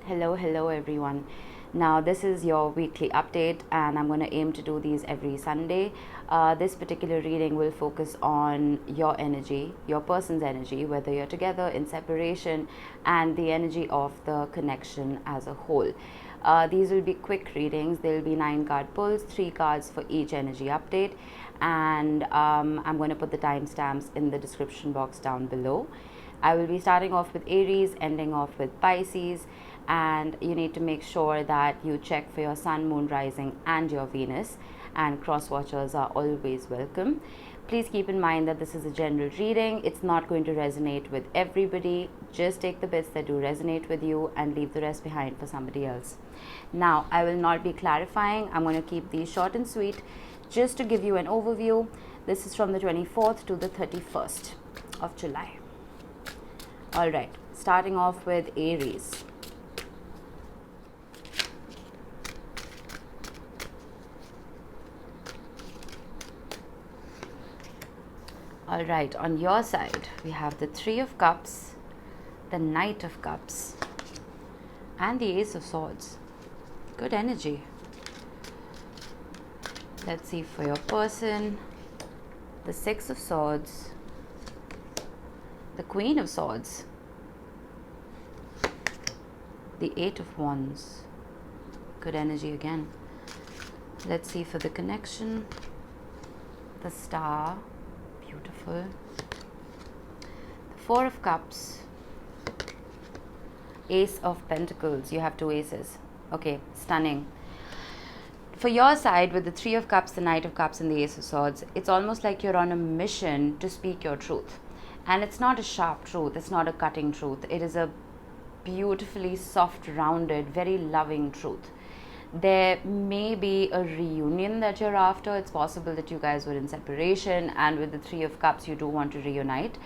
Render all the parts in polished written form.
Hello everyone. Now this is your weekly update and I'm going to aim to do these every Sunday. This particular reading will focus on your energy, your person's energy, whether you're together, in separation, and the energy of the connection as a whole. These will be quick readings. There will be 9 card pulls, 3 cards for each energy update, and I'm going to put the timestamps in the description box down below. I will be starting off with Aries, ending off with Pisces, and you need to make sure that you check for your sun, moon, rising, and your Venus, and cross watchers are always welcome. Please keep in mind that this is a general reading. It's not going to resonate with everybody. Just take the bits that do resonate with you and leave the rest behind for somebody else. Now, I will not be clarifying. I'm going to keep these short and sweet just to give you an overview. This is from the 24th to the 31st of July. All right, starting off with Aries. All right, on your side, we have the 3 of Cups, the Knight of Cups, and the Ace of Swords. Good energy. Let's see for your person, the 6 of Swords, the Queen of Swords, the 8 of Wands. Good energy again. Let's see for the connection, the Star. Beautiful. The 4 of Cups, Ace of Pentacles. You have 2 aces. Okay, stunning. For your side, with the 3 of Cups, the Knight of Cups, and the Ace of Swords, it's almost like you're on a mission to speak your truth. And it's not a sharp truth. It's not a cutting truth. It is a beautifully soft, rounded, very loving truth. There may be a reunion that you're after. It's possible that you guys were in separation, and with the 3 of Cups, you do want to reunite.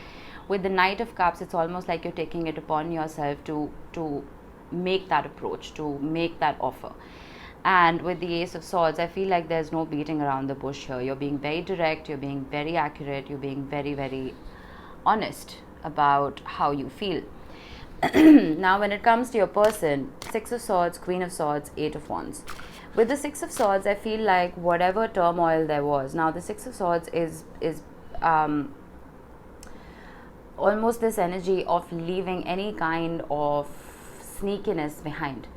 With the Knight of Cups, it's almost like you're taking it upon yourself to make that approach, to make that offer. And with the Ace of Swords, I feel like there's no beating around the bush here. You're being very direct, you're being very accurate, you're being very, very honest about how you feel. Now, when it comes to your person, 6 of Swords, Queen of Swords, 8 of Wands. With the 6 of Swords, I feel like whatever turmoil there was, now the 6 of Swords is almost this energy of leaving any kind of sneakiness behind,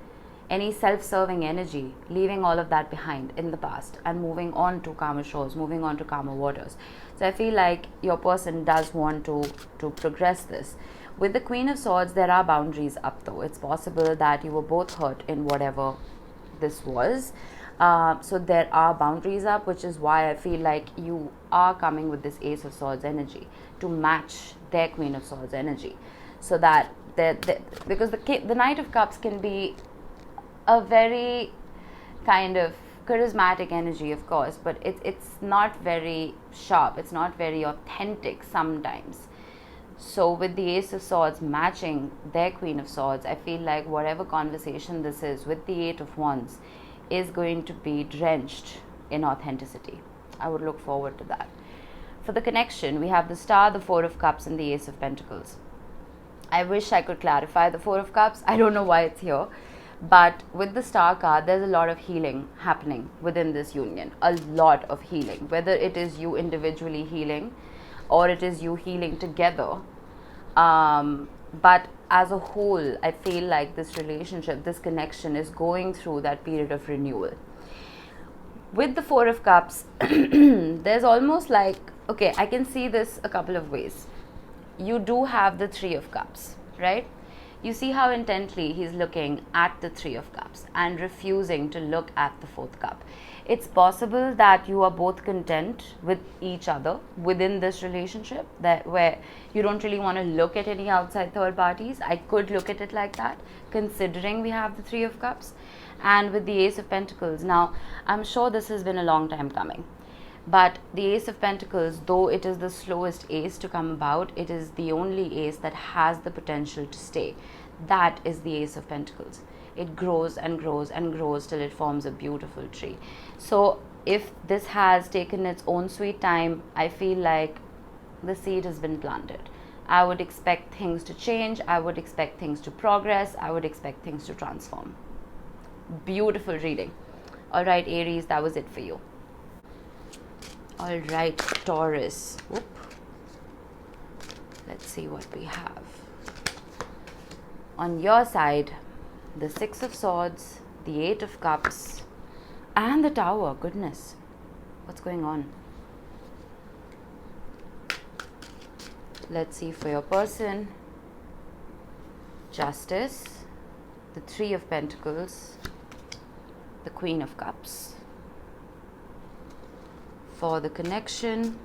any self-serving energy, leaving all of that behind in the past and moving on to calmer shores, moving on to calmer waters. So I feel like your person does want to progress this. With the Queen of Swords, there are boundaries up though. It's possible that you were both hurt in whatever this was. So there are boundaries up, which is why I feel like you are coming with this Ace of Swords energy to match their Queen of Swords energy. So that, because the Knight of Cups can be a very kind of charismatic energy, of course, but it's not very sharp. It's not very authentic sometimes. So with the Ace of Swords matching their Queen of Swords, I feel like whatever conversation this is with the 8 of Wands is going to be drenched in authenticity. I would look forward to that. For the connection, we have the Star, the 4 of Cups, and the Ace of Pentacles. I wish I could clarify the 4 of Cups. I don't know why it's here. But with the Star card, there's a lot of healing happening within this union. A lot of healing. Whether it is you individually healing or it is you healing together. But as a whole, I feel like this relationship, this connection is going through that period of renewal. With the 4 of Cups, there's almost like, okay, I can see this a couple of ways. You do have the 3 of Cups, right? You see how intently he's looking at the 3 of Cups and refusing to look at the 4th cup. It's possible that you are both content with each other within this relationship, that where you don't really want to look at any outside third parties. I could look at it like that, considering we have the 3 of Cups. And with the Ace of Pentacles, now I'm sure this has been a long time coming. But the Ace of Pentacles, though it is the slowest ace to come about, it is the only ace that has the potential to stay. That is the Ace of Pentacles. It grows and grows and grows till it forms a beautiful tree. So if this has taken its own sweet time, I feel like the seed has been planted. I would expect things to change. I would expect things to progress. I would expect things to transform. Beautiful reading. All right, Aries, that was it for you. All right, Taurus. Whoop. Let's see what we have. On your side, the Six of Swords, the Eight of Cups, and the Tower. Goodness, what's going on? Let's see for your person. Justice, the Three of Pentacles, the Queen of Cups. For the connection,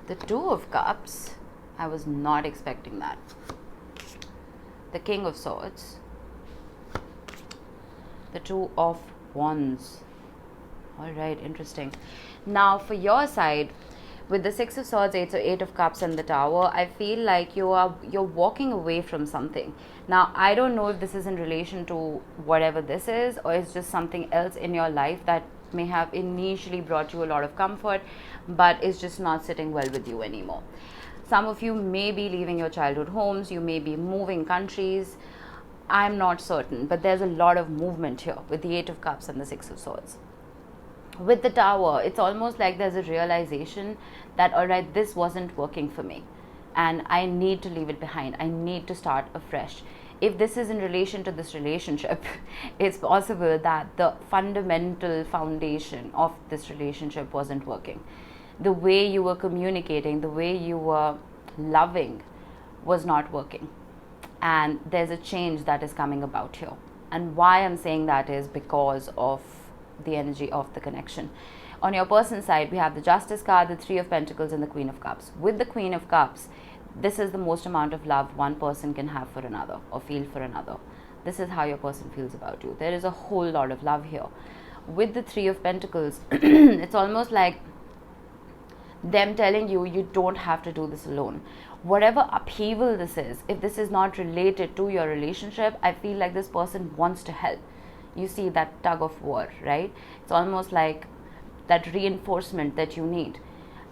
the Two of Cups. I was not expecting that. The King of Swords, the Two of Wands. All right, interesting. Now for your side, with the Six of Swords, Eight of Cups, and the Tower, I feel like you're walking away from something. Now, I don't know if this is in relation to whatever this is, or it's just something else in your life that may have initially brought you a lot of comfort, but it's just not sitting well with you anymore. Some of you may be leaving your childhood homes. You may be moving countries. I'm not certain, but there's a lot of movement here with the Eight of Cups and the Six of Swords. With the Tower, it's almost like there's a realization that, all right, this wasn't working for me and I need to leave it behind. I need to start afresh. If this is in relation to this relationship, it's possible that the fundamental foundation of this relationship wasn't working. The way you were communicating, the way you were loving was not working. And there's a change that is coming about here. And why I'm saying that is because of the energy of the connection. On your person's side, we have the Justice card, the Three of Pentacles, and the Queen of Cups. With the Queen of Cups, this is the most amount of love one person can have for another or feel for another. This is how your person feels about you. There is a whole lot of love here. With the Three of Pentacles, it's almost like them telling you, you don't have to do this alone. Whatever upheaval this is, if this is not related to your relationship, I feel like this person wants to help. You see that tug of war, right? It's almost like that reinforcement that you need.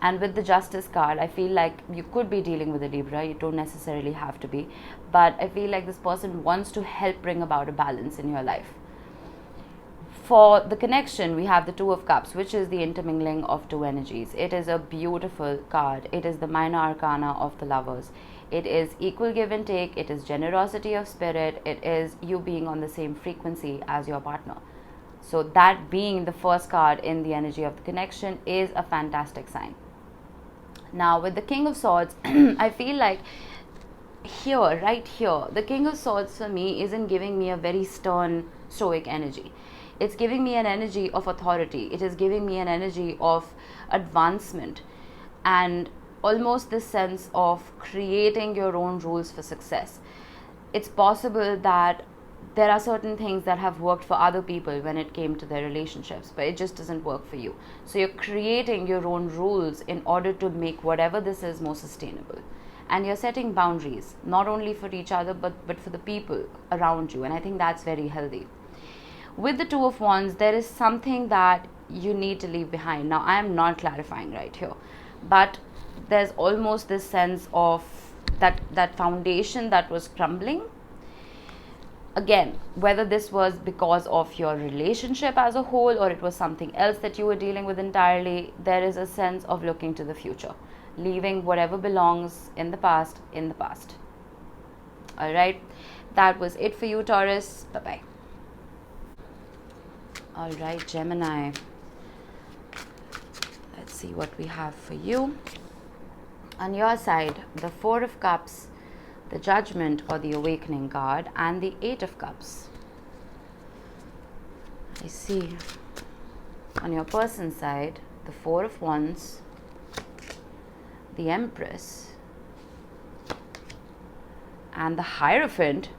And with the Justice card, I feel like you could be dealing with a Libra. You don't necessarily have to be. But I feel like this person wants to help bring about a balance in your life. For the connection, we have the Two of Cups, which is the intermingling of two energies. It is a beautiful card. It is the minor arcana of the lovers. It is equal give and take. It is generosity of spirit. It is you being on the same frequency as your partner. So that being the first card in the energy of the connection is a fantastic sign. Now with the King of Swords, I feel like here, right here, the King of Swords for me isn't giving me a very stern, stoic energy. It's giving me an energy of authority. It is giving me an energy of advancement and almost this sense of creating your own rules for success. It's possible that there are certain things that have worked for other people when it came to their relationships, but it just doesn't work for you. So you're creating your own rules in order to make whatever this is more sustainable. And you're setting boundaries, not only for each other, but for the people around you. And I think that's very healthy. With the Two of Wands, there is something that you need to leave behind. Now, I am not clarifying right here, but there's almost this sense of that foundation that was crumbling. Again, whether this was because of your relationship as a whole or it was something else that you were dealing with entirely, there is a sense of looking to the future, leaving whatever belongs in the past in the past. All right, that was it for you, Taurus. Bye-bye. All right, Gemini. Let's see what we have for you. On your side, the Four of Cups, the Judgment or the Awakening card, and the Eight of Cups. I see. On your person's side, the Four of Wands, the Empress, and the Hierophant.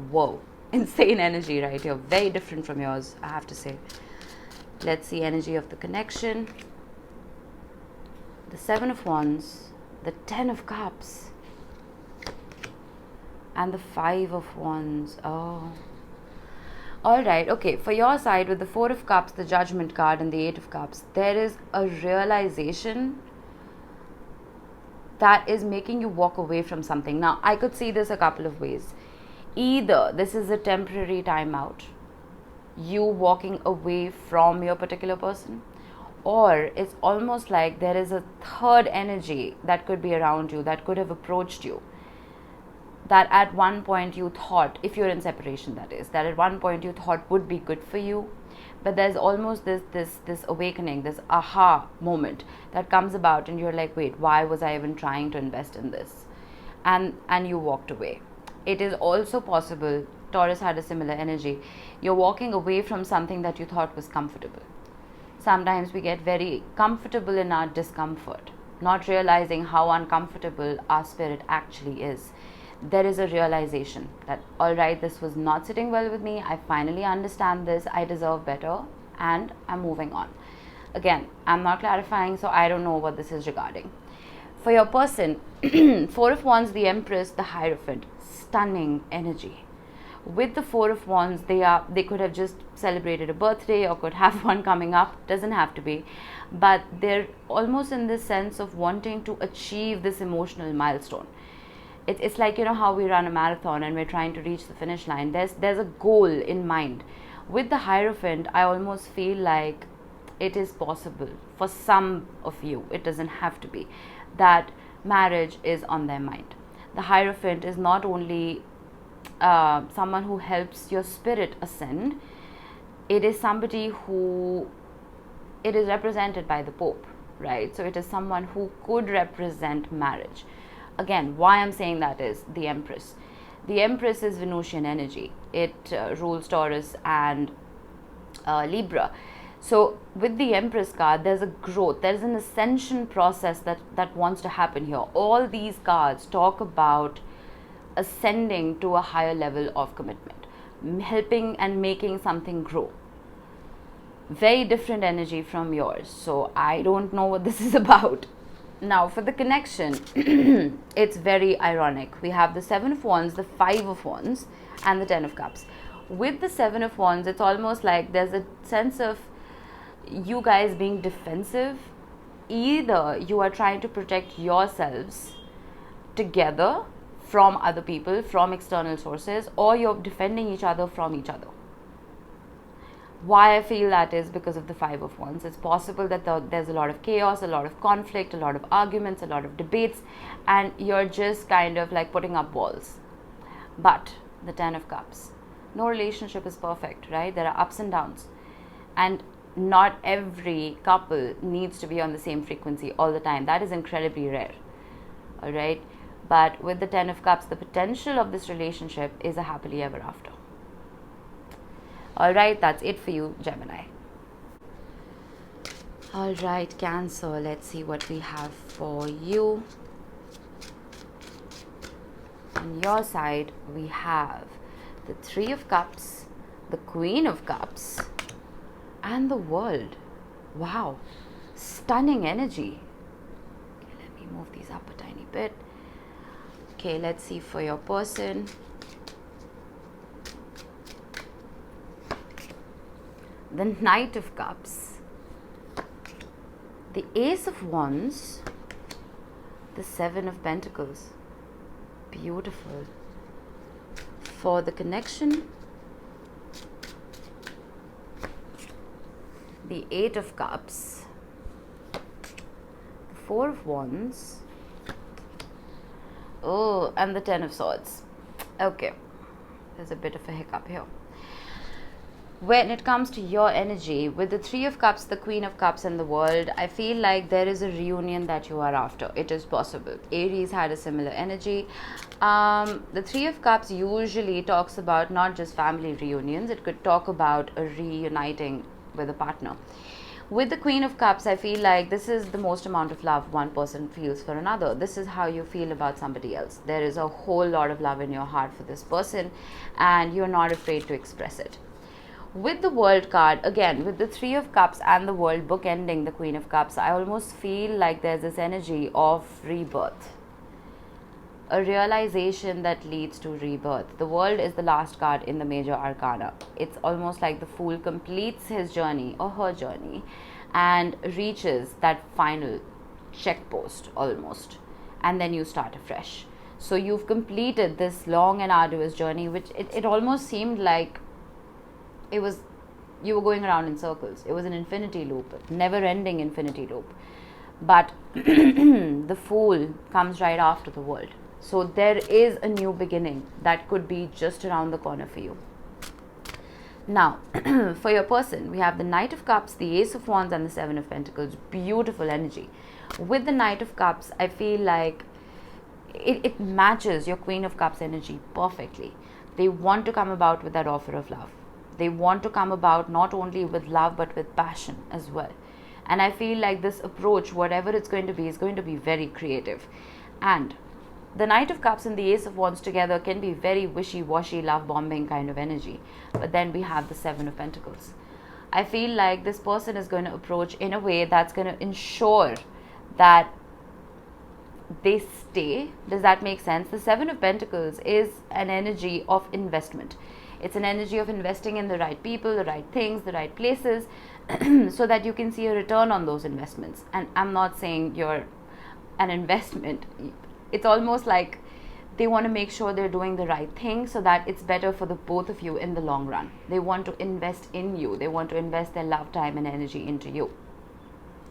Whoa, insane energy right here. Very different from yours, I have to say. Let's see energy of the connection. The Seven of Wands, the Ten of Cups, and the Five of Wands. Oh, all right. Okay, for your side, with the Four of Cups, the Judgment card, and the Eight of Cups, there is a realization that is making you walk away from something. Now, I could see this a couple of ways. Either this is a temporary timeout, you walking away from your particular person, or it's almost like there is a third energy that could be around you, that could have approached you, that at one point you thought, if you're in separation, that is, that at one point you thought would be good for you, but there's almost this awakening, this aha moment that comes about, and you're like, wait, why was I even trying to invest in this? And you walked away. It is also possible, Taurus had a similar energy, you're walking away from something that you thought was comfortable. Sometimes we get very comfortable in our discomfort, not realizing how uncomfortable our spirit actually is. There is a realization that, all right, this was not sitting well with me. I finally understand this. I deserve better, and I'm moving on. Again, I'm not clarifying, so I don't know what this is regarding. For your person, Four of Wands, the Empress, the Hierophant, stunning energy. With the Four of Wands, they could have just celebrated a birthday or could have one coming up. Doesn't have to be, but they're almost in this sense of wanting to achieve this emotional milestone. It's like, you know, how we run a marathon and we're trying to reach the finish line. There's a goal in mind. With the Hierophant, I almost feel like it is possible for some of you, it doesn't have to be, that marriage is on their mind. The Hierophant is not only someone who helps your spirit ascend, it is somebody who, it is represented by the Pope, right? So it is someone who could represent marriage. Again, why I'm saying that is the Empress. The Empress is Venusian energy. It rules Taurus and Libra. So with the Empress card, there's a growth, there's an ascension process that wants to happen here. All these cards talk about ascending to a higher level of commitment, helping and making something grow. Very different energy from yours. So I don't know what this is about. Now, for the connection, it's very ironic. We have the Seven of Wands, the Five of Wands, and the Ten of Cups. With the Seven of Wands, it's almost like there's a sense of you guys being defensive. Either you are trying to protect yourselves together from other people, from external sources, or you're defending each other from each other. Why I feel that is because of the Five of Wands. It's possible that there's a lot of chaos, a lot of conflict, a lot of arguments, a lot of debates, and you're just kind of like putting up walls. But the Ten of Cups, no relationship is perfect, right? There are ups and downs, and not every couple needs to be on the same frequency all the time. That is incredibly rare, all right? But with the Ten of Cups, the potential of this relationship is a happily ever after. All right, that's it for you, Gemini. All right, Cancer, let's see what we have for you. On your side, we have the Three of Cups, the Queen of Cups, and the World. Wow, stunning energy. Okay, let me move these up a tiny bit. Okay, let's see for your person. The Knight of Cups, the Ace of Wands, the Seven of Pentacles. Beautiful. For the connection, the Eight of Cups, the Four of Wands, oh, and the Ten of Swords. Okay, there's a bit of a hiccup here. When it comes to your energy, with the Three of Cups, the Queen of Cups, and the World, I feel like there is a reunion that you are after. It is possible. Aries had a similar energy. The Three of Cups usually talks about not just family reunions. It could talk about a reuniting with a partner. With the Queen of Cups, I feel like this is the most amount of love one person feels for another. This is how you feel about somebody else. There is a whole lot of love in your heart for this person, and you're not afraid to express it. With the World card, again, with the Three of Cups and the World bookending the Queen of Cups, I almost feel like there's this energy of rebirth. A realization that leads to rebirth. The World is the last card in the major arcana. It's almost like the Fool completes his journey or her journey and reaches that final check post almost. and then you start afresh. So you've completed this long and arduous journey, which it almost seemed like it was, you were going around in circles. It was an infinity loop, never ending infinity loop. But the Fool comes right after the World. So there is a new beginning that could be just around the corner for you. Now, for your person, we have the Knight of Cups, the Ace of Wands, and the Seven of Pentacles. Beautiful energy. With the Knight of Cups, I feel like it matches your Queen of Cups energy perfectly. They want to come about with that offer of love. They want to come about not only with love, but with passion as well. And I feel like this approach, whatever it's going to be, is going to be very creative. And the Knight of Cups and the Ace of Wands together can be very wishy-washy, love-bombing kind of energy. But then we have the Seven of Pentacles. I feel like this person is going to approach in a way that's going to ensure that they stay. Does that make sense? The Seven of Pentacles is an energy of investment. It's an energy of investing in the right people, the right things, the right places, so that you can see a return on those investments. And I'm not saying you're an investment. It's almost like they want to make sure they're doing the right thing so that it's better for the both of you in the long run. They want to invest in you. They want to invest their love, time, and energy into you.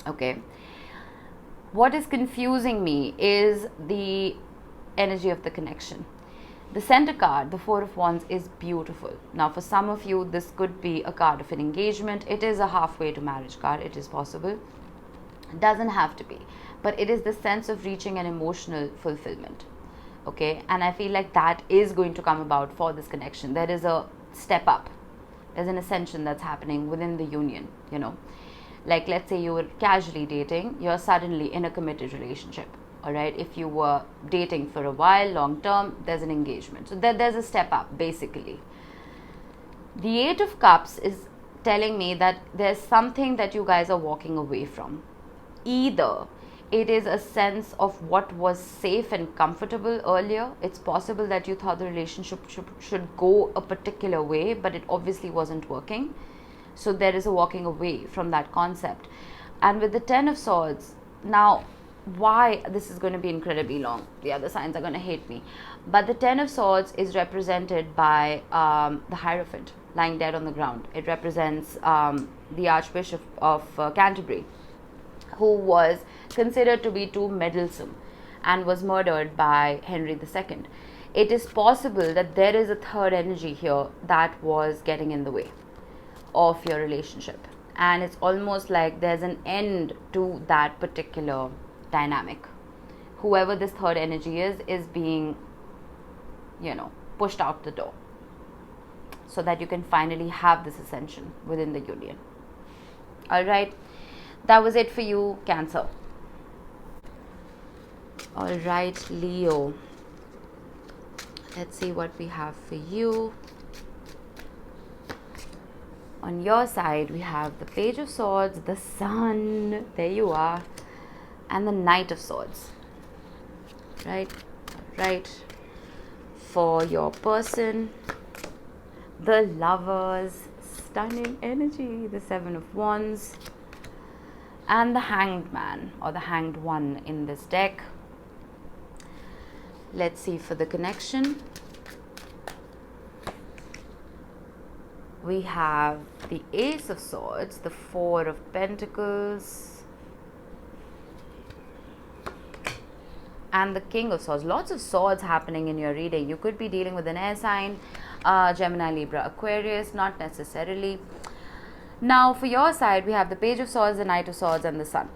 Okay. What is confusing me is the energy of the connection. The center card, the Four of Wands, is beautiful. Now, for some of you, this could be a card of an engagement. It is a halfway to marriage card. It is possible. It doesn't have to be. But it is the sense of reaching an emotional fulfillment. Okay? And I feel like that is going to come about for this connection. There is a step up. There's an ascension that's happening within the union, you know. Like, let's say you were casually dating, you're suddenly in a committed relationship. All right, if you were dating for a while, long term, there's an engagement. So there's a step up, basically. The Eight of Cups is telling me that there's something that you guys are walking away from. Either it is a sense of what was safe and comfortable earlier. It's possible that you thought the relationship should go a particular way, but it obviously wasn't working. So there is a walking away from that concept. And with the Ten of Swords, now, why this is going to be incredibly long, the other signs are going to hate me, but the Ten of Swords is represented by the Hierophant lying dead on the ground. It represents the Archbishop of Canterbury, who was considered to be too meddlesome and was murdered by Henry II. It is possible that there is a third energy here that was getting in the way of your relationship, and it's almost like there's an end to that particular dynamic. Whoever this third energy is being, you know, pushed out the door so that you can finally have this ascension within the union. All right, that was it for you, Cancer. All right, Leo, let's see what we have for you. On your side, we have the Page of Swords, the Sun, there you are, and the Knight of Swords. Right. For your person, the Lovers, stunning energy, the Seven of Wands, and the Hanged Man, or the Hanged One in this deck. Let's see for the connection. We have the Ace of Swords, the Four of Pentacles, and the King of Swords. Lots of swords happening in your reading. You could be dealing with an air sign, Gemini, Libra, Aquarius, not necessarily. Now, for your side, we have the Page of Swords, the Knight of Swords, and the Sun.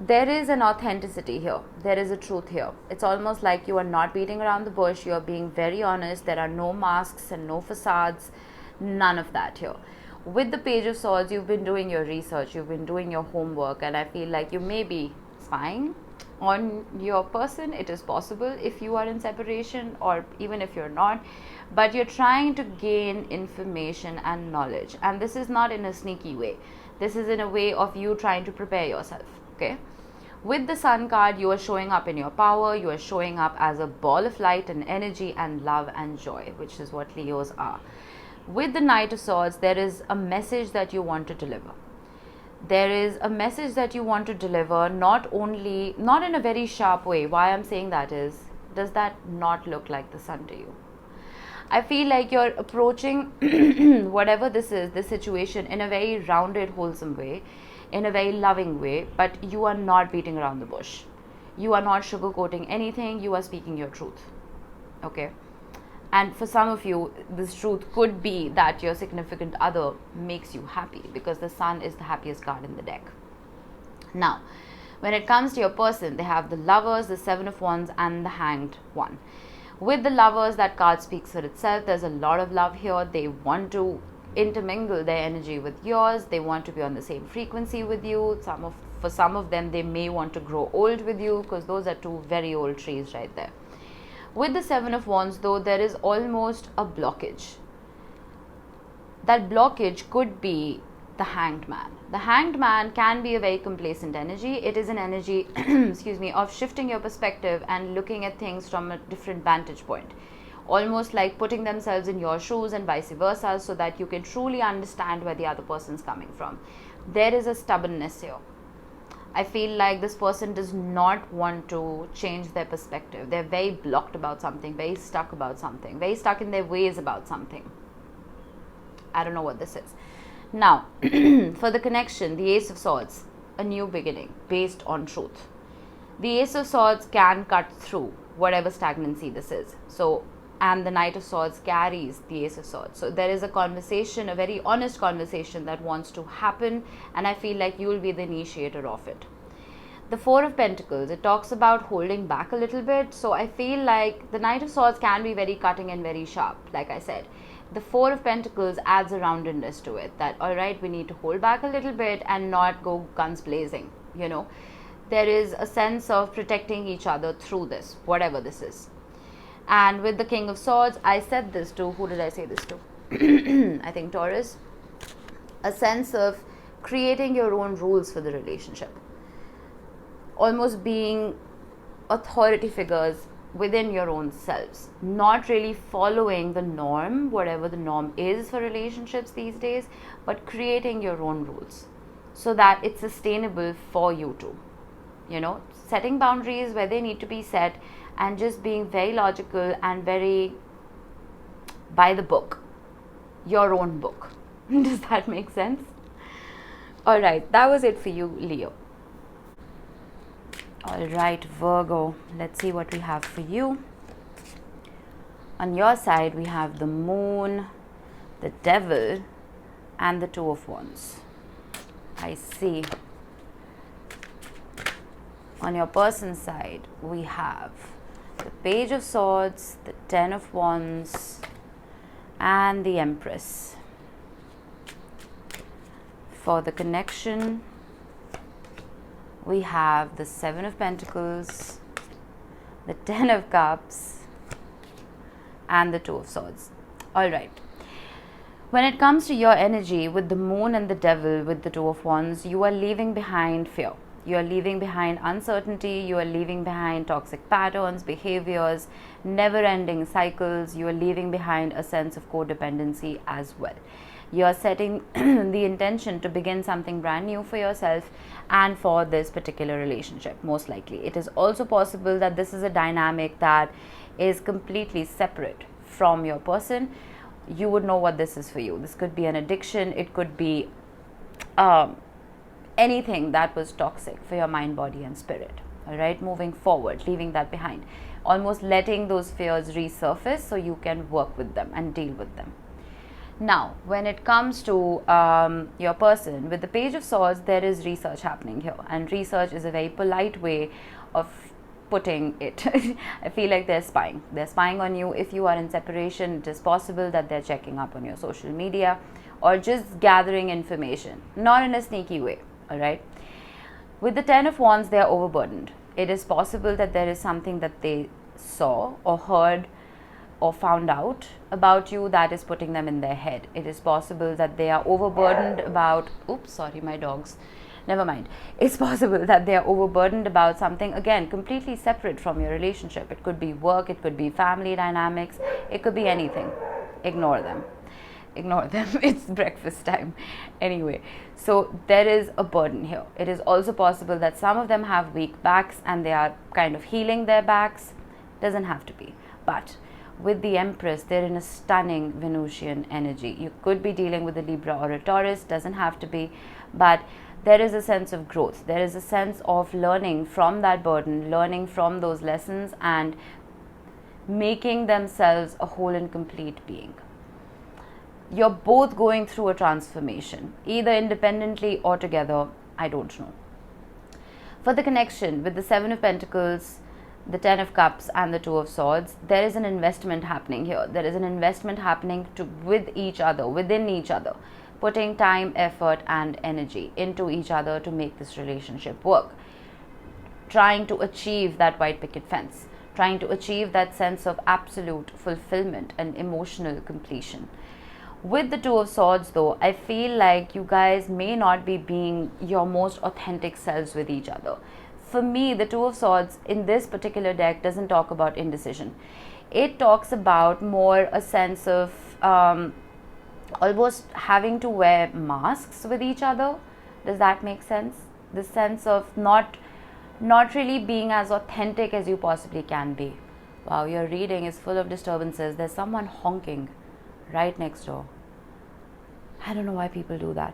There is an authenticity here. There is a truth here. It's almost like you are not beating around the bush. You are being very honest. There are no masks and no facades. None of that here. With the Page of Swords, you've been doing your research, you've been doing your homework, and I feel like you may be spying on your person. It is possible if you are in separation, or even if you're not, but you're trying to gain information and knowledge, and this is not in a sneaky way. This is in a way of you trying to prepare yourself. Okay, with the Sun card, you are showing up in your power. You are showing up as a ball of light and energy and love and joy, which is what Leos are. With the Knight of Swords, there is a message that you want to deliver. There is a message that you want to deliver, not in a very sharp way. Why I'm saying that is, does that not look like the sun to you? I feel like you're approaching whatever this is, this situation, in a very rounded, wholesome way, in a very loving way, but you are not beating around the bush. You are not sugarcoating anything. You are speaking your truth. Okay? And for some of you, this truth could be that your significant other makes you happy, because the sun is the happiest card in the deck. Now, when it comes to your person, they have the Lovers, the Seven of Wands, and the Hanged One. With the Lovers, that card speaks for itself. There's a lot of love here. They want to intermingle their energy with yours. They want to be on the same frequency with you. For some of them, they may want to grow old with you, because those are two very old trees right there. With the Seven of Wands, though, there is almost a blockage. That blockage could be the Hanged Man. The Hanged Man can be a very complacent energy. It is an energy, of shifting your perspective and looking at things from a different vantage point. Almost like putting themselves in your shoes and vice versa, so that you can truly understand where the other person's coming from. There is a stubbornness here. I feel like this person does not want to change their perspective. They're very blocked about something, very stuck about something, very stuck in their ways about something. I don't know what this is. Now, for the connection, the Ace of Swords, a new beginning based on truth. The Ace of Swords can cut through whatever stagnancy this is. And the Knight of Swords carries the Ace of Swords. So there is a conversation, a very honest conversation that wants to happen, and I feel like you will be the initiator of it. The Four of Pentacles, it talks about holding back a little bit. So I feel like the Knight of Swords can be very cutting and very sharp, like I said. The Four of Pentacles adds a roundedness to it, that alright, we need to hold back a little bit and not go guns blazing, There is a sense of protecting each other through this, whatever this is. And with the King of Swords, I said this to, who did I say this to? I think Taurus. A sense of creating your own rules for the relationship. Almost being authority figures within your own selves. Not really following the norm, whatever the norm is for relationships these days, but creating your own rules so that it's sustainable for you too. Setting boundaries where they need to be set, and just being very logical and very by the book, your own book. Does that make sense? All right, that was it for you, Leo. All right, Virgo, let's see what we have for you. On your side, we have the Moon, the Devil, and the Two of Wands. I see. On your person's side, we have the Page of Swords, the Ten of Wands, and the Empress. For the connection, we have the Seven of Pentacles, the Ten of Cups, and the Two of Swords. All right. When it comes to your energy with the Moon and the Devil, with the Two of Wands, you are leaving behind fear. You are leaving behind uncertainty. You are leaving behind toxic patterns, behaviors, never-ending cycles. You are leaving behind a sense of codependency as well. You are setting the intention to begin something brand new for yourself and for this particular relationship, most likely. It is also possible that this is a dynamic that is completely separate from your person. You would know what this is for you. This could be an addiction. It could be anything that was toxic for your mind, body, and spirit. All right, moving forward, leaving that behind, almost letting those fears resurface so you can work with them and deal with them. Now, when it comes to your person, with the Page of Swords, there is research happening here, and research is a very polite way of putting it. I feel like they're spying. They're spying on you. If you are in separation, it is possible that they're checking up on your social media or just gathering information, not in a sneaky way. All right. With the Ten of Wands, they are overburdened. It is possible that there is something that they saw or heard or found out about you that is putting them in their head. It is possible that they are overburdened about, oops, sorry, my dogs. Never mind. It's possible that they are overburdened about something, again, completely separate from your relationship. It could be work, it could be family dynamics, it could be anything. Ignore them. Ignore them. It's breakfast time. Anyway, so there is a burden here. It is also possible that some of them have weak backs and they are kind of healing their backs. Doesn't have to be. But with the Empress, they're in a stunning Venusian energy. You could be dealing with a Libra or a Taurus. Doesn't have to be. But there is a sense of growth. There is a sense of learning from that burden, learning from those lessons, and making themselves a whole and complete being. You're both going through a transformation, either independently or together. I don't know. For the connection with the Seven of Pentacles, the Ten of Cups, and the Two of Swords, there is an investment happening here. There is an investment happening with each other, within each other, putting time, effort, and energy into each other to make this relationship work. Trying to achieve that white picket fence, trying to achieve that sense of absolute fulfillment and emotional completion. With the Two of Swords though, I feel like you guys may not be being your most authentic selves with each other. For me, the Two of Swords in this particular deck doesn't talk about indecision. It talks about more a sense of almost having to wear masks with each other. Does that make sense? The sense of not really being as authentic as you possibly can be. Wow, your reading is full of disturbances. There's someone honking right next door. I don't know why people do that.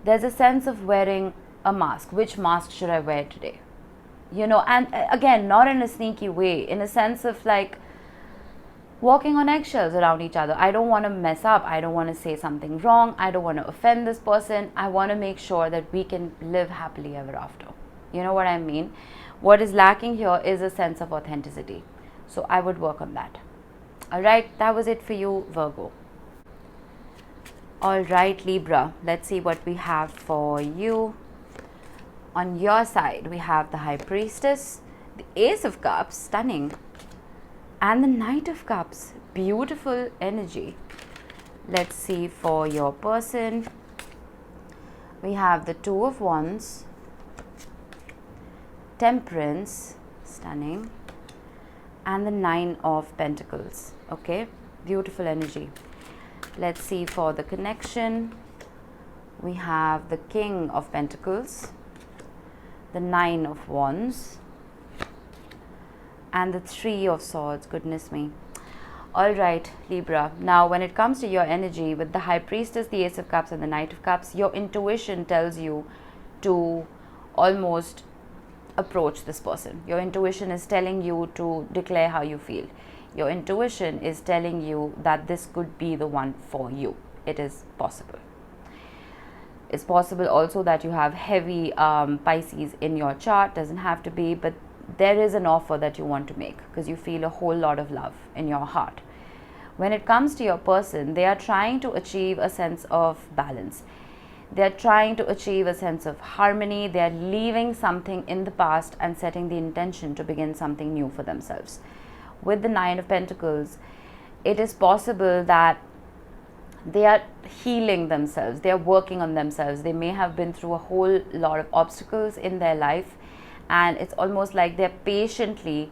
There's a sense of wearing a mask. Which mask should I wear today? You know, and again, not in a sneaky way, in a sense of like walking on eggshells around each other. I don't want to mess up. I don't want to say something wrong. I don't want to offend this person. I want to make sure that we can live happily ever after. You know what I mean? What is lacking here is a sense of authenticity. So I would work on that. All right, that was it for you, Virgo. All right, Libra, let's see what we have for you. On your side, we have the High Priestess, the Ace of Cups, stunning, and the Knight of Cups, beautiful energy. Let's see for your person. We have the Two of Wands, Temperance, stunning, and the Nine of Pentacles. Okay, beautiful energy. Let's see for the connection. We have the King of Pentacles, the Nine of Wands, and the Three of Swords. Goodness me. All right, Libra. Now, when it comes to your energy with the High Priestess, the Ace of Cups, and the Knight of Cups, your intuition tells you to almost approach this person. Your intuition is telling you to declare how you feel. Your intuition is telling you that this could be the one for you. It is possible. It's possible also that you have heavy Pisces in your chart. Doesn't have to be, but there is an offer that you want to make because you feel a whole lot of love in your heart. When it comes to your person, they are trying to achieve a sense of balance. They are trying to achieve a sense of harmony. They are leaving something in the past and setting the intention to begin something new for themselves. With the Nine of Pentacles, it is possible that they are healing themselves. They are working on themselves. They may have been through a whole lot of obstacles in their life, and it's almost like they're patiently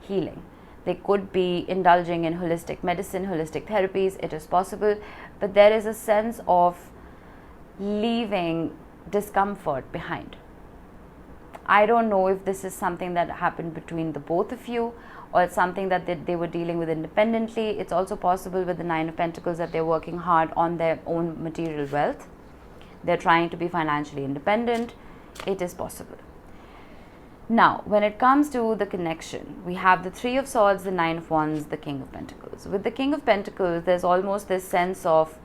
healing. They could be indulging in holistic medicine, holistic therapies. It is possible, but there is a sense of leaving discomfort behind. I don't know if this is something that happened between the both of you, or it's something that they were dealing with independently. It's also possible with the Nine of Pentacles that they're working hard on their own material wealth. They're trying to be financially independent. It is possible. Now, when it comes to the connection, we have the Three of Swords, the Nine of Wands, the King of Pentacles. With the King of Pentacles, there's almost this sense of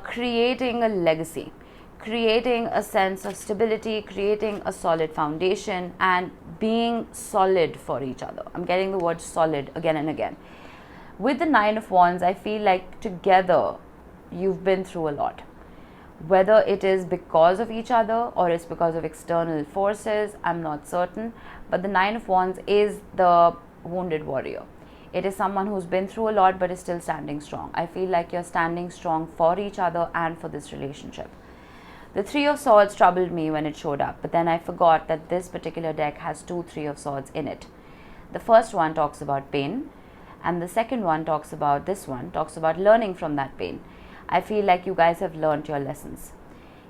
creating a legacy, creating a sense of stability, creating a solid foundation, and being solid for each other. I'm getting the word solid again and again. With the Nine of Wands, I feel like together you've been through a lot. Whether it is because of each other or it's because of external forces, I'm not certain. But the Nine of Wands is the wounded warrior. It is someone who's been through a lot but is still standing strong. I feel like you're standing strong for each other and for this relationship. The Three of Swords troubled me when it showed up, but then I forgot that this particular deck has two Three of Swords in it. The first one talks about pain, and the second one talks about learning from that pain. I feel like you guys have learned your lessons.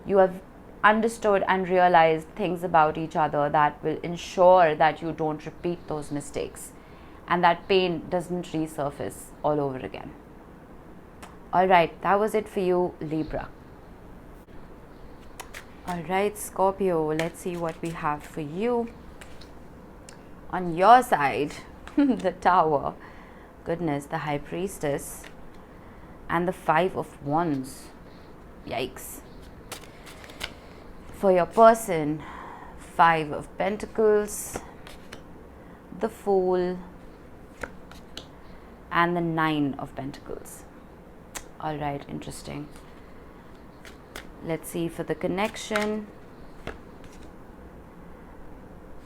You have understood and realized things about each other that will ensure that you don't repeat those mistakes and that pain doesn't resurface all over again. All right, that was it for you, Libra. All right, Scorpio, let's see what we have for you. On your side, the Tower, goodness, the High Priestess, and the Five of Wands. Yikes. For your person, Five of Pentacles, the Fool, and the Nine of Pentacles. All right, interesting. Let's see for the connection.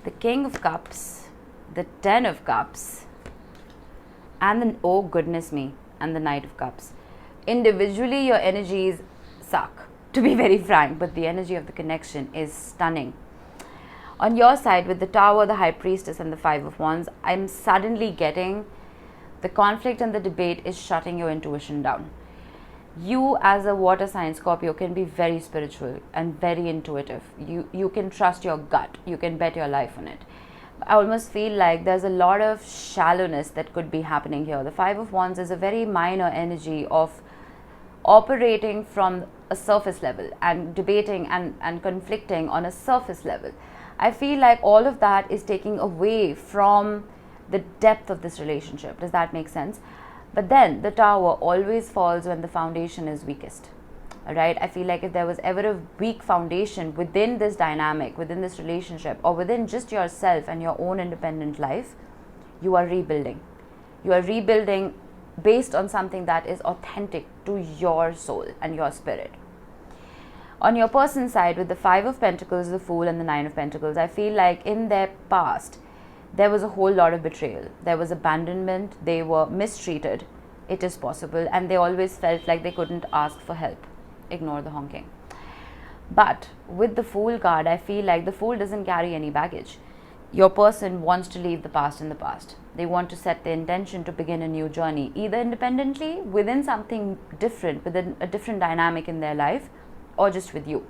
The King of Cups, the Ten of Cups, and the, oh goodness me, and the Knight of Cups. Individually, your energies suck, to be very frank, but the energy of the connection is stunning. On your side, with the Tower, the High Priestess, and the Five of Wands, I'm suddenly getting the conflict and the debate is shutting your intuition down. You as a water sign, Scorpio, can be very spiritual and very intuitive. You can trust your gut. You can bet your life on it. I almost feel like there's a lot of shallowness that could be happening here. The Five of Wands is a very minor energy of operating from a surface level and debating and conflicting on a surface level. I feel like all of that is taking away from the depth of this relationship. Does that make sense? But then the Tower always falls when the foundation is weakest. All right, I feel like if there was ever a weak foundation within this dynamic, within this relationship, or within just yourself and your own independent life, you are rebuilding. You are rebuilding based on something that is authentic to your soul and your spirit. On your person's side, with the Five of Pentacles, the Fool, and the Nine of Pentacles, I feel like in their past, there was a whole lot of betrayal. There was abandonment. They were mistreated. It is possible. And they always felt like they couldn't ask for help. Ignore the honking. But with the Fool card, I feel like the Fool doesn't carry any baggage. Your person wants to leave the past in the past. They want to set the intention to begin a new journey, either independently, within something different, within a different dynamic in their life, or just with you.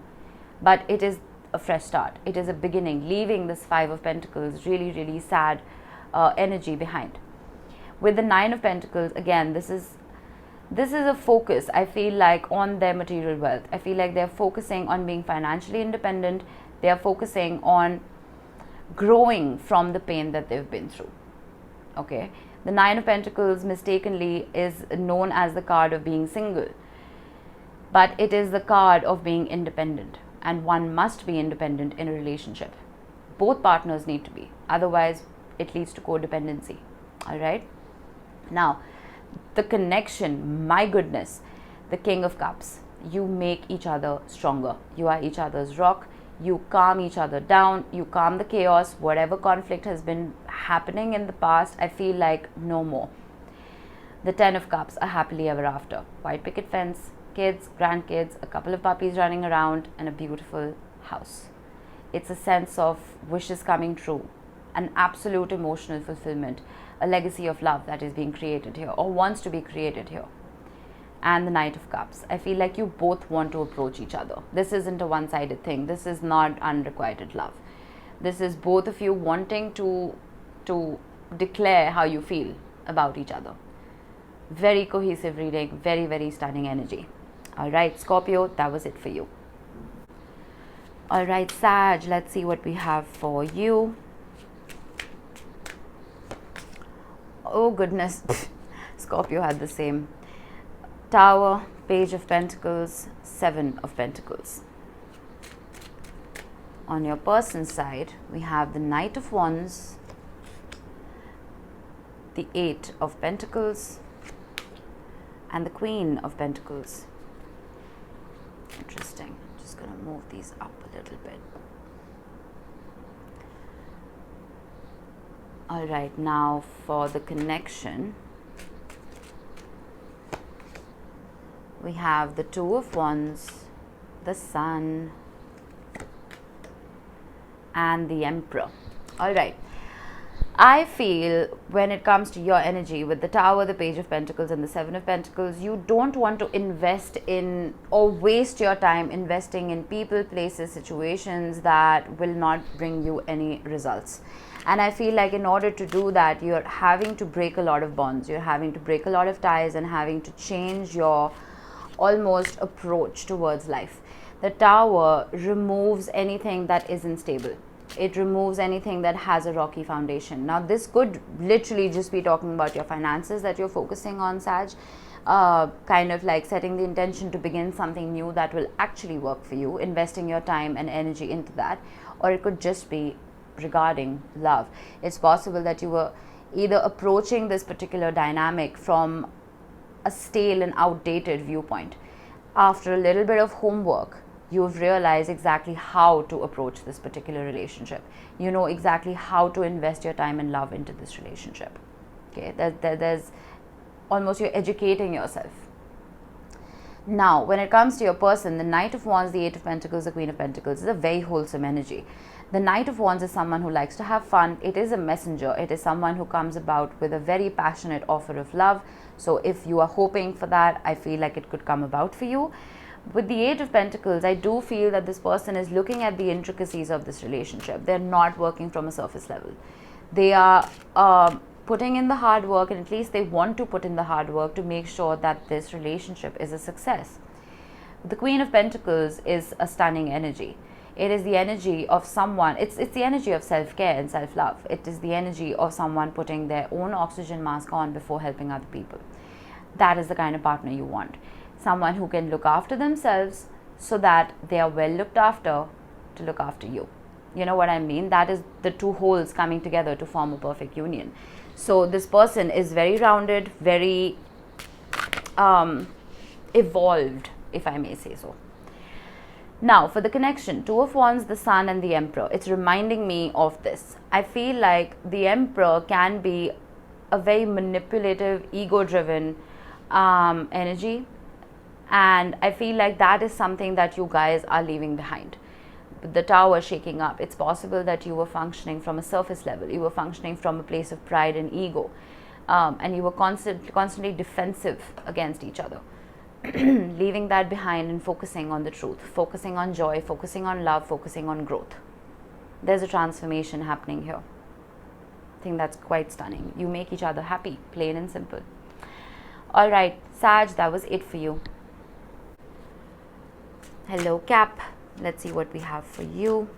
But it is a fresh start. It is a beginning, leaving this Five of Pentacles really, really sad energy behind. With the Nine of Pentacles, again, this is a focus, I feel like, on their material wealth. I feel like they're focusing on being financially independent. They are focusing on growing from the pain that they've been through. Okay, the Nine of Pentacles mistakenly is known as the card of being single, but it is the card of being independent. And one must be independent in a relationship. Both partners need to be. Otherwise, it leads to codependency. All right. Now, the connection, my goodness, the King of Cups. You make each other stronger. You are each other's rock. You calm each other down. You calm the chaos. Whatever conflict has been happening in the past, I feel like no more. The Ten of Cups, a happily ever after. White picket fence, kids, grandkids, a couple of puppies running around, and a beautiful house. It's a sense of wishes coming true, an absolute emotional fulfillment, a legacy of love that is being created here or wants to be created here. And the Knight of Cups. I feel like you both want to approach each other. This isn't a one-sided thing. This is not unrequited love. This is both of you wanting to declare how you feel about each other. Very cohesive reading, very, very stunning energy. All right, Scorpio, that was it for you. All right, Sag, let's see what we have for you. Oh, goodness. Scorpio had the same. Tower, Page of Pentacles, Seven of Pentacles. On your person's side, we have the Knight of Wands, the Eight of Pentacles, and the Queen of Pentacles. Interesting. I'm just going to move these up a little bit. All right, now for the connection, we have the Two of Wands, the Sun, and the Emperor. All right. I feel when it comes to your energy with the Tower, the Page of Pentacles and the Seven of Pentacles, you don't want to invest in or waste your time investing in people, places, situations that will not bring you any results. And I feel like in order to do that, you're having to break a lot of bonds, you're having to break a lot of ties and having to change your almost approach towards life. The Tower removes anything that isn't stable. It removes anything that has a rocky foundation. Now, this could literally just be talking about your finances that you're focusing on, Sag. Kind of like setting the intention to begin something new that will actually work for you, investing your time and energy into that. Or it could just be regarding love. It's possible that you were either approaching this particular dynamic from a stale and outdated viewpoint. After a little bit of homework, you've realized exactly how to approach this particular relationship. You know exactly how to invest your time and love into this relationship. Okay, there's almost, you're educating yourself. Now, when it comes to your person, the Knight of Wands, the Eight of Pentacles, the Queen of Pentacles is a very wholesome energy. The Knight of Wands is someone who likes to have fun. It is a messenger. It is someone who comes about with a very passionate offer of love. So if you are hoping for that, I feel like it could come about for you. With the Eight of Pentacles, I do feel that this person is looking at the intricacies of this relationship. They're not working from a surface level. They are putting in the hard work, and at least they want to put in the hard work to make sure that this relationship is a success. The Queen of Pentacles is a stunning energy. It is the energy of someone, it's the energy of self-care and self-love. It is the energy of someone putting their own oxygen mask on before helping other people. That is the kind of partner you want. Someone who can look after themselves so that they are well looked after to look after you. You know what I mean? That is the two wholes coming together to form a perfect union. So this person is very rounded, very evolved, if I may say so. Now, for the connection, Two of Wands, the Sun and the Emperor. It's reminding me of this. I feel like the Emperor can be a very manipulative, ego-driven energy. And I feel like that is something that you guys are leaving behind. The Tower shaking up, it's possible that you were functioning from a surface level. You were functioning from a place of pride and ego. And you were constantly defensive against each other. Leaving that behind and focusing on the truth. Focusing on joy, focusing on love, focusing on growth. There's a transformation happening here. I think that's quite stunning. You make each other happy, plain and simple. Alright, Sag, that was it for you. Hello, Cap. Let's see what we have for you.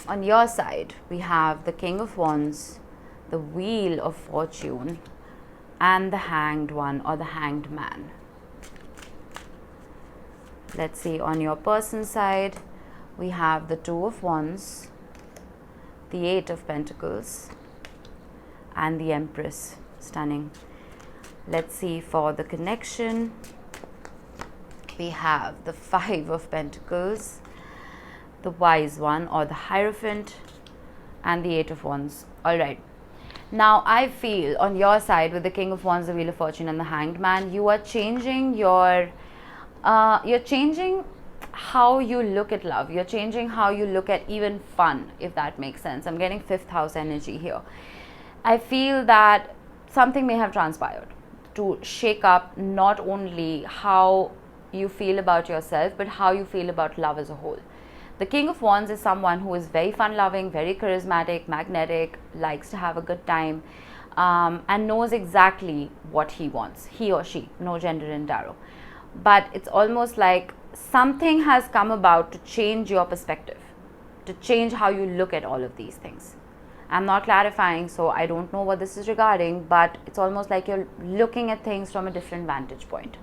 On your side, we have the King of Wands, the Wheel of Fortune, and the Hanged One or the Hanged Man. Let's see, on your person's side, we have the Two of Wands, the Eight of Pentacles, and the Empress. Stunning. Let's see, for the connection, we have the Five of Pentacles, the Wise One or the Hierophant, and the Eight of Wands. Alright. Now, I feel on your side with the King of Wands, the Wheel of Fortune, and the Hanged Man, you are changing your, you're changing how you look at love. You're changing how you look at even fun, if that makes sense. I'm getting 5th house energy here. I feel that something may have transpired to shake up not only how you feel about yourself, but how you feel about love as a whole. The King of Wands is someone who is very fun-loving, very charismatic, magnetic, likes to have a good time, and knows exactly what he wants, he or she, no gender in tarot. But it's almost like something has come about to change your perspective, to change how you look at all of these things. I'm not clarifying, so I don't know what this is regarding, but it's almost like you're looking at things from a different vantage point.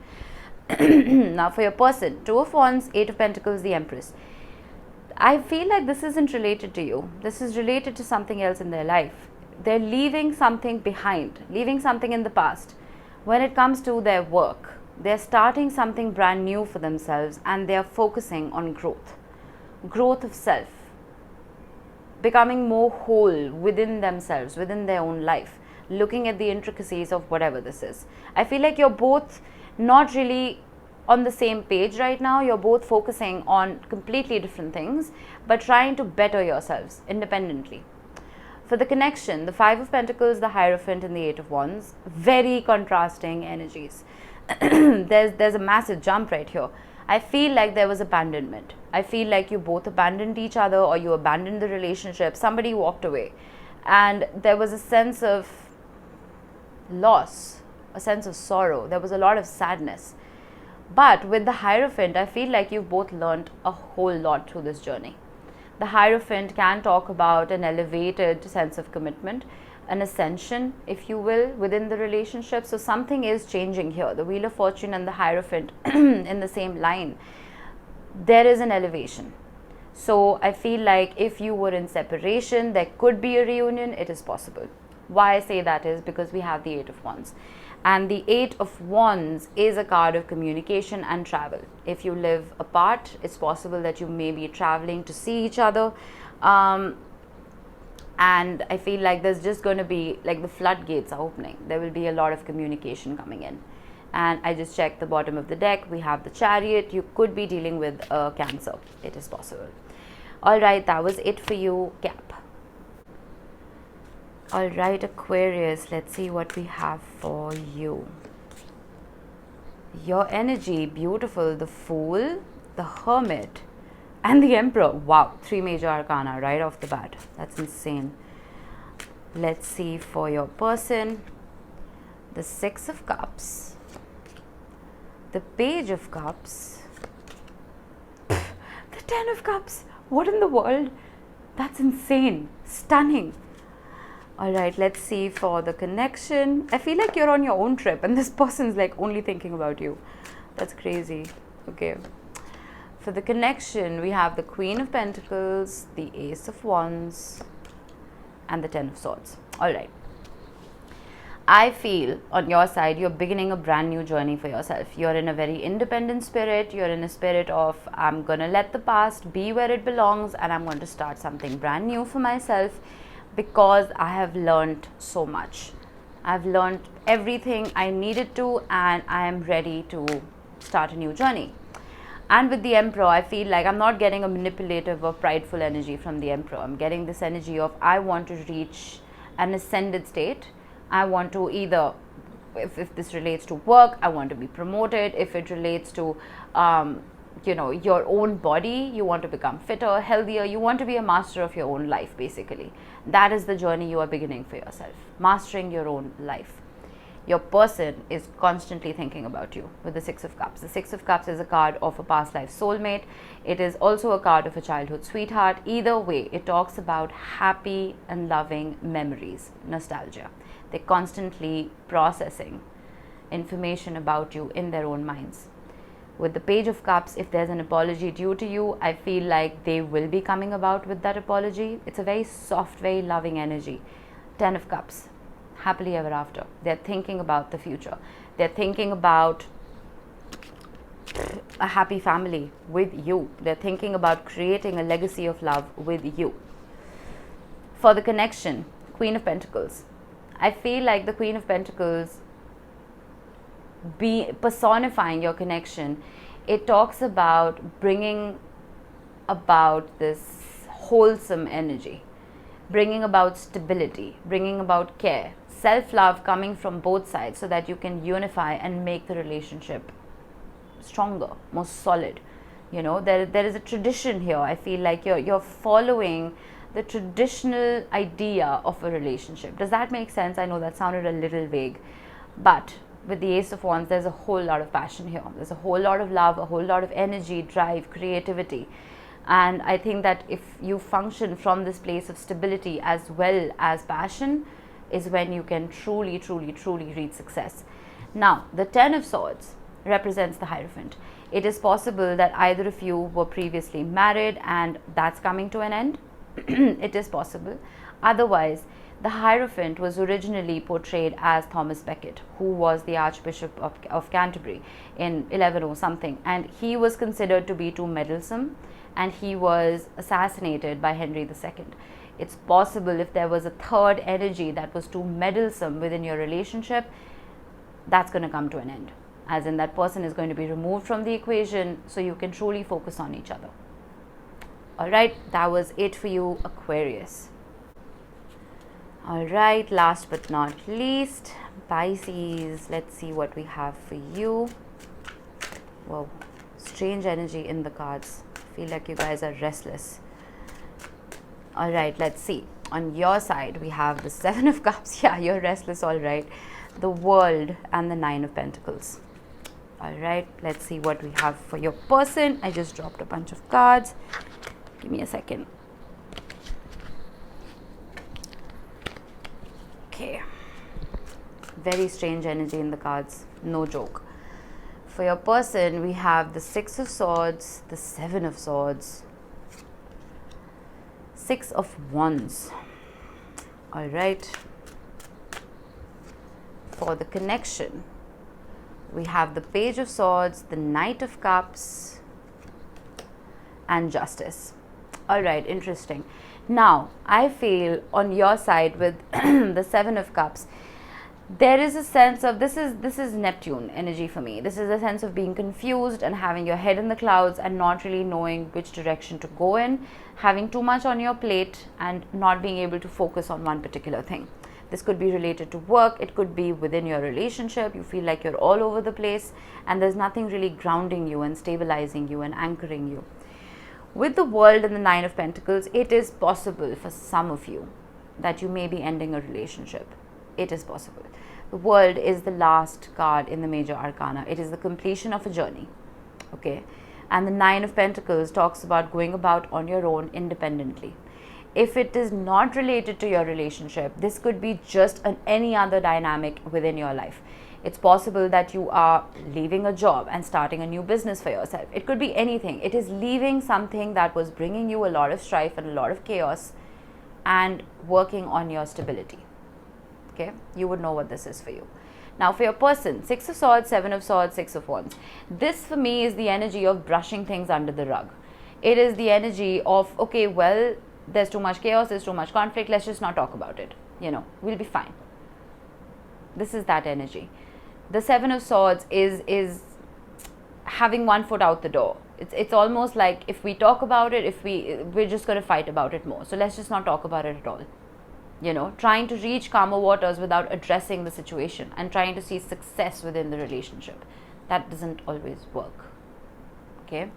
Now, for your person, Two of Wands, Eight of Pentacles, the Empress. I feel like this isn't related to you. This is related to something else in their life. They're leaving something behind, leaving something in the past. When it comes to their work, they're starting something brand new for themselves, and they're focusing on growth. Growth of self. Becoming more whole within themselves, within their own life. Looking at the intricacies of whatever this is. I feel like you're both not really on the same page right now. You're both focusing on completely different things, but trying to better yourselves independently. For the connection, the Five of Pentacles, the Hierophant, and the Eight of Wands, very contrasting energies. There's a massive jump right here. I feel like there was abandonment. I feel like you both abandoned each other, or you abandoned the relationship. Somebody walked away. And there was a sense of loss, a sense of sorrow. There was a lot of sadness. But with the Hierophant, I feel like you've both learned a whole lot through this journey. The Hierophant can talk about an elevated sense of commitment, an ascension, if you will, within the relationship. So something is changing here. The Wheel of Fortune and the Hierophant in the same line. There is an elevation. So I feel like if you were in separation, there could be a reunion. It is possible. Why I say that is because we have the Eight of Wands. And the Eight of Wands is a card of communication and travel. If you live apart, it's possible that you may be traveling to see each other. And I feel like there's just going to be, like, the floodgates are opening. There will be a lot of communication coming in. And I just checked the bottom of the deck. We have the Chariot. You could be dealing with a Cancer. It is possible. All right, that was it for you, Cap. All right, Aquarius, let's see what we have for you. Your energy, beautiful. The Fool, the Hermit, and the Emperor. Wow, 3 major arcana right off the bat. That's insane. Let's see for your person. The Six of Cups, the Page of Cups, the Ten of Cups. What in the world? That's insane. Stunning. All right, let's see for the connection. I feel like you're on your own trip and this person's like only thinking about you. That's crazy. Okay. For the connection, we have the Queen of Pentacles, the Ace of Wands, and the Ten of Swords. All right. I feel on your side, you're beginning a brand new journey for yourself. You're in a very independent spirit. You're in a spirit of, I'm going to let the past be where it belongs and I'm going to start something brand new for myself because I have learned so much. I've learned everything I needed to and I am ready to start a new journey. And with the Emperor, I feel like I'm not getting a manipulative or prideful energy from the Emperor. I'm getting this energy of I want to reach an ascended state. I want to either, if this relates to work, I want to be promoted. If it relates to, your own body, you want to become fitter, healthier. You want to be a master of your own life, basically. That is the journey you are beginning for yourself, mastering your own life. Your person is constantly thinking about you with the Six of Cups. The Six of Cups is a card of a past life soulmate. It is also a card of a childhood sweetheart. Either way, it talks about happy and loving memories, nostalgia. They're constantly processing information about you in their own minds. With the Page of Cups, if there's an apology due to you, I feel like they will be coming about with that apology. It's a very soft, very loving energy. Ten of Cups, happily ever after. They're thinking about the future. They're thinking about a happy family with you. They're thinking about creating a legacy of love with you. For the connection, Queen of Pentacles. I feel like the Queen of Pentacles be personifying your connection. It talks about bringing about this wholesome energy, bringing about stability, bringing about care, self-love coming from both sides so that you can unify and make the relationship stronger, more solid. You know, there is a tradition here. I feel like you're following the traditional idea of a relationship. Does that make sense? I know that sounded a little vague, but with the Ace of Wands, there's a whole lot of passion here. There's a whole lot of love, a whole lot of energy, drive, creativity. And I think that if you function from this place of stability as well as passion, is when you can truly, truly, truly reach success. Now, the Ten of Swords represents the Hierophant. It is possible that either of you were previously married and that's coming to an end. It is possible. Otherwise, the Hierophant was originally portrayed as Thomas Becket, who was the Archbishop of Canterbury in 1100 something, and he was considered to be too meddlesome and he was assassinated by Henry II. It's possible if there was a third energy that was too meddlesome within your relationship, that's going to come to an end. as in that person is going to be removed from the equation, so you can truly focus on each other. All right, that was it for you, Aquarius. All right, last but not least, Pisces. Let's see what we have for you. Whoa, strange energy in the cards. Feel like you guys are restless. All right, let's see. On your side, we have the Seven of Cups. Yeah, you're restless, all right. The World and the Nine of Pentacles. All right, let's see what we have for your person. I just dropped a bunch of cards. Give me a second. Okay. Very strange energy in the cards. No joke. For your person, we have the Six of Swords, the Seven of Swords, Six of Wands. All right. For the connection, we have the Page of Swords, the Knight of Cups, and Justice. All right, interesting. Now, I feel on your side with the Seven of Cups, there is a sense of, this is Neptune energy for me. This is a sense of being confused and having your head in the clouds and not really knowing which direction to go in, having too much on your plate and not being able to focus on one particular thing. This could be related to work, it could be within your relationship. You feel like you're all over the place and there's nothing really grounding you and stabilizing you and anchoring you. With the World and the Nine of Pentacles, it is possible for some of you that you may be ending a relationship. It is possible. The World is the last card in the major arcana. It is the completion of a journey. Okay. And the Nine of Pentacles talks about going about on your own independently. If it is not related to your relationship, this could be just any other dynamic within your life. It's possible that you are leaving a job and starting a new business for yourself. It could be anything. It is leaving something that was bringing you a lot of strife and a lot of chaos and working on your stability. Okay, you would know what this is for you. Now for your person, Six of Swords, Seven of Swords, Six of Wands. This for me is the energy of brushing things under the rug. It is the energy of, okay, well, there's too much chaos, there's too much conflict, let's just not talk about it. You know, we'll be fine. This is that energy. The Seven of Swords is having one foot out the door. It's almost like if we talk about it, we're just going to fight about it more. So let's just not talk about it at all. You know, trying to reach calmer waters without addressing the situation and trying to see success within the relationship. That doesn't always work. Okay.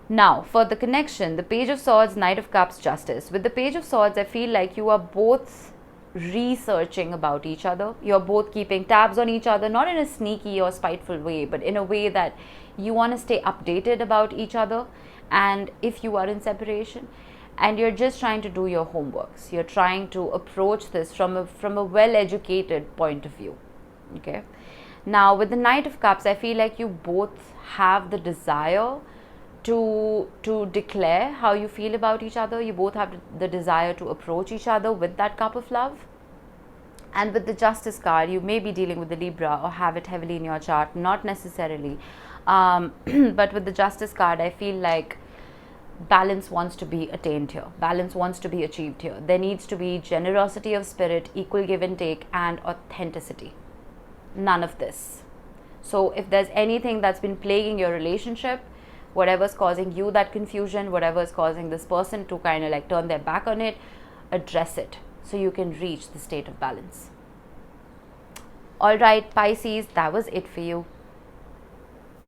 Now, for the connection, the Page of Swords, Knight of Cups, Justice. With the Page of Swords, I feel like you are both researching about each other. You're both keeping tabs on each other, not in a sneaky or spiteful way, but in a way that you want to stay updated about each other. And if you are in separation, and you're just trying to do your homeworks, you're trying to approach this from a well-educated point of view. Okay. Now, with the Knight of Cups, I feel like you both have the desire to declare how you feel about each other. You both have the desire to approach each other with that cup of love. And with the Justice card, you may be dealing with the Libra or have it heavily in your chart, not necessarily. But with the Justice card, I feel like balance wants to be attained here. Balance wants to be achieved here. There needs to be generosity of spirit, equal give and take, and authenticity. None of this. So if there's anything that's been plaguing your relationship, whatever's causing you that confusion, whatever's causing this person to kind of like turn their back on it, address it so you can reach the state of balance. All right, Pisces, that was it for you.